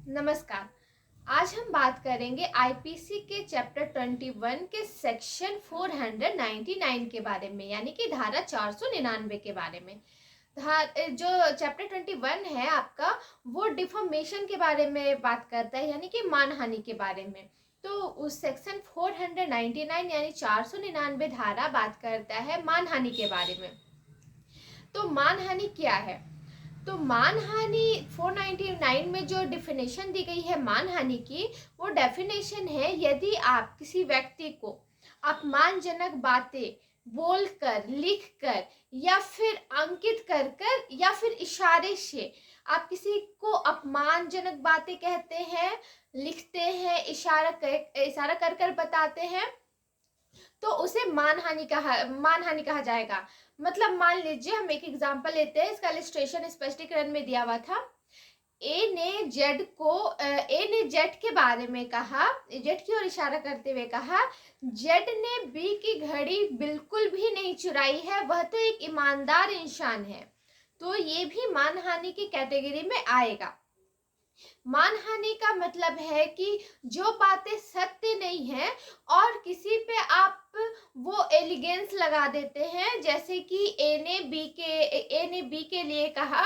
नमस्कार। आज हम बात करेंगे आईपीसी के चैप्टर 21 के सेक्शन 499 के बारे में, यानी कि धारा 499 के बारे में। जो चैप्टर 21 है आपका, वो डिफॉर्मेशन के बारे में बात करता है, यानी कि मानहानि के बारे में। तो उस सेक्शन 499 यानी 499 धारा बात करता है मानहानि के बारे में। तो मानहानि क्या है? तो मानहानि 499 में जो डेफिनेशन दी गई है मानहानि की, वो डेफिनेशन है यदि आप किसी व्यक्ति को अपमानजनक बातें बोलकर, लिखकर या फिर अंकित कर कर या फिर इशारे से आप किसी को अपमानजनक बातें कहते हैं, लिखते हैं, इशारा कर कर बताते हैं, तो उसे मानहानि कहा जाएगा। मतलब मान लीजिए, हम एक एग्जांपल लेते हैं, इसका इलस्ट्रेशन स्पष्टीकरण में दिया हुआ था। ए ने जेड के बारे में कहा, जेड की ओर इशारा करते हुए कहा, जेड ने बी की घड़ी बिल्कुल भी नहीं चुराई है, वह तो एक ईमानदार इंसान है। तो ये भी मानहानि की कैटेगरी में आएगा। मानहानि का मतलब है कि जो बातें सत्य नहीं है और किसी पे आप वो एलिगेंस लगा देते हैं, जैसे कि ए ने बी के लिए कहा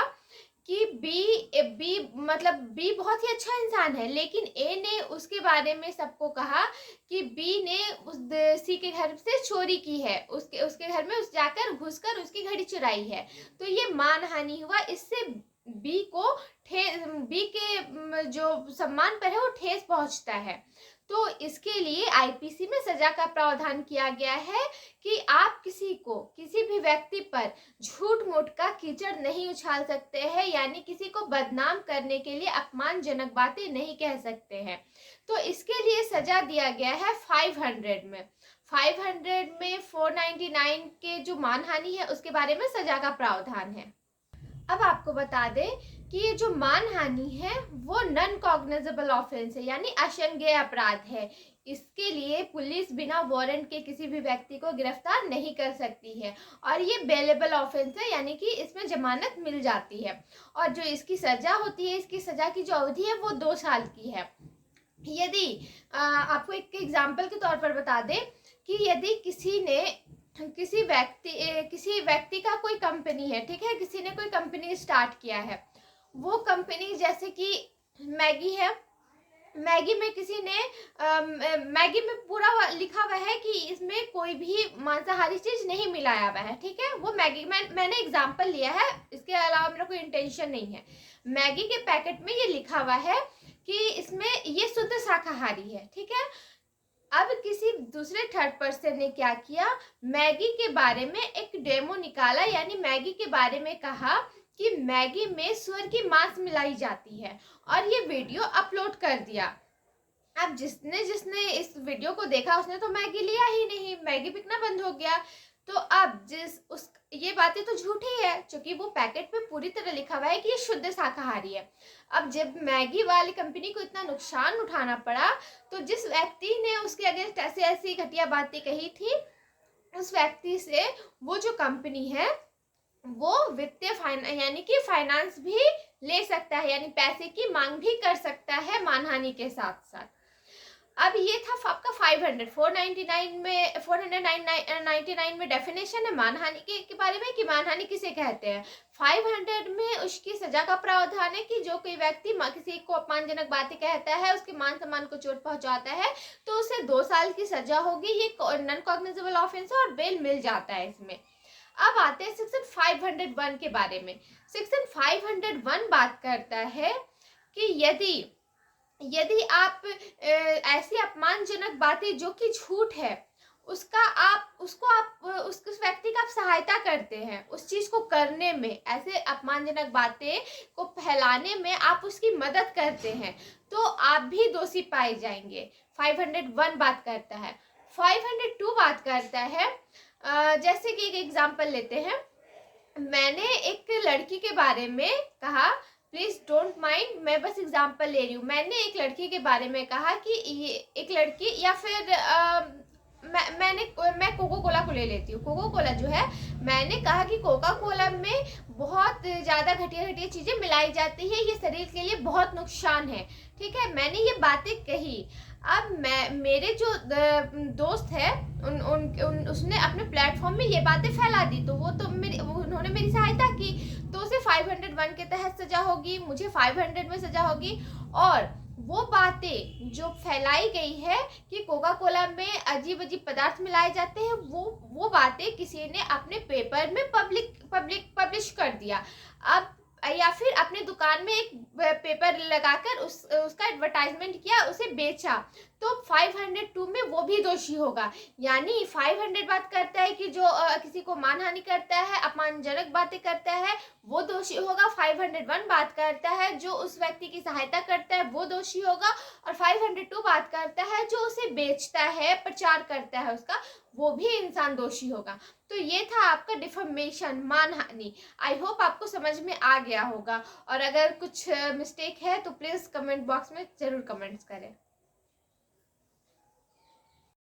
कि बी मतलब बी बहुत ही अच्छा इंसान है, लेकिन ए ने उसके बारे में सबको कहा कि बी ने सी के घर से चोरी की है, उसके घर में जाकर घुसकर उसकी घड़ी चुराई है। तो ये मानहानि हुआ। इससे बी के जो सम्मान पर है वो ठेस पहुंचता है। तो इसके लिए आईपीसी में सजा का प्रावधान किया गया है कि आप किसी भी व्यक्ति पर झूठ मूठ का कीचड़ नहीं उछाल सकते हैं, यानी किसी को बदनाम करने के लिए अपमानजनक बातें नहीं कह सकते हैं। तो इसके लिए सजा दिया गया है 500 में। 500 में 499 के जो मानहानि है उसके बारे में सजा का प्रावधान है। अब आपको बता दें कि ये जो मानहानि है वो नॉन कॉग्निजेबल ऑफेंस है, यानी अशंगेय अपराध है। इसके लिए पुलिस बिना वारंट के किसी भी व्यक्ति को गिरफ्तार नहीं कर सकती है, और ये बेलेबल ऑफेंस है, यानी कि इसमें जमानत मिल जाती है। और जो इसकी सजा होती है, इसकी सजा की जो अवधि है वो 2 साल की है। यदि आपको एक एग्जाम्पल के तौर पर बता दें कि यदि किसी व्यक्ति का कोई कंपनी है, ठीक है, किसी ने कोई कंपनी स्टार्ट किया है, वो कंपनी जैसे कि मैगी है, मैगी में किसी ने मैगी में पूरा लिखा हुआ है कि इसमें कोई भी मांसाहारी चीज नहीं मिलाया हुआ है, ठीक है, वो मैगी मैंने एग्जांपल लिया है, इसके अलावा मेरा कोई इंटेंशन नहीं है। मैगी के पैकेट में ये लिखा हुआ है कि इसमें ये शुद्ध शाकाहारी है, ठीक है। अब किसी दूसरे थर्ड पर्सन ने क्या किया, मैगी के बारे में एक डेमो निकाला, यानी मैगी के बारे में कहा कि मैगी में सुअर की मांस मिलाई जाती है, और ये वीडियो अपलोड कर दिया। अब जिसने इस वीडियो को देखा उसने तो मैगी लिया ही नहीं, मैगी बिकना बंद हो गया। तो अब ये बातें तो झूठी है, क्योंकि वो पैकेट पे पूरी तरह लिखा हुआ है कि ये शुद्ध शाकाहारी है। अब जब मैगी वाली कंपनी को इतना नुकसान उठाना पड़ा, तो जिस व्यक्ति ने उसके अगेंस्ट ऐसी घटिया बातें कही थी, उस व्यक्ति से वो जो कंपनी है वो वित्तीय यानी कि फाइनेंस भी ले सकता है, यानी पैसे की मांग भी कर सकता है मानहानि के साथ साथ। अब ये था आपका 499 में डेफिनेशन है मानहानि के बारे में कि मानहानि किसे कहते हैं। 500 में उसकी सजा का प्रावधान है कि जो कोई व्यक्ति किसी को अपमानजनक बातें कहता है, उसके मान सम्मान को चोट पहुंचाता है, तो उसे 2 साल की सजा होगी। ये नॉन कॉग्निजेबल ऑफेंस है और बेल मिल जाता है इसमें। अब आते हैं सेक्शन 501 के बारे में। सेक्शन 501 बात करता है कि यदि आप ऐसी अपमानजनक बातें जो कि झूठ है उस व्यक्ति का आप सहायता करते हैं, उस चीज को करने में, ऐसे अपमानजनक बातें को फैलाने में आप उसकी मदद करते हैं, तो आप भी दोषी पाए जाएंगे। 501 बात करता है। 502 बात करता है, जैसे कि एक एग्जांपल लेते हैं, मैंने एक लड़की के बारे में कहा, प्लीज डोंट माइंड, मैं बस एग्जांपल ले रही हूँ। मैंने एक लड़की के बारे में कहा कि ये एक लड़की, या फिर मैं कोको कोला को ले लेती हूँ। कोको कोला जो है, मैंने कहा कि कोका कोला में बहुत ज़्यादा घटिया घटिया चीज़ें मिलाई जाती है, ये शरीर के लिए बहुत नुकसान है। ठीक है, मैंने ये बातें कही। अब मेरे जो दोस्त है उसने अपने प्लेटफॉर्म में ये बातें फैला दी, तो उन्होंने मेरी सहायता की, तो उसे 501 के तहत सजा होगी, मुझे 500 में सजा होगी। और वो बातें जो फैलाई गई है कि कोका कोला में अजीब अजीब पदार्थ मिलाए जाते हैं, वो बातें किसी ने अपने पेपर में पब्लिश कर दिया। अब या फिर अपने दुकान में एक पेपर लगाकर उसका एडवर्टाइजमेंट किया, उसे बेचा, तो 502 में वो भी दोषी होगा। यानी 500 बात करता है कि जो किसी को मानहानि करता है, अपमानजनक बातें करता है, वो दोषी होगा। 501 बात करता है जो उस व्यक्ति की सहायता करता है, वो दोषी होगा। और 502 बात करता है जो उसे बेचता है, प्रचार करता है उसका, वो भी इंसान दोषी होगा। तो ये था आपका डिफेमेशन, मानहानि। आई होप आपको समझ में आ गया होगा, और अगर कुछ मिस्टेक है तो प्लीज़ कमेंट बॉक्स में ज़रूर कमेंट्स करें।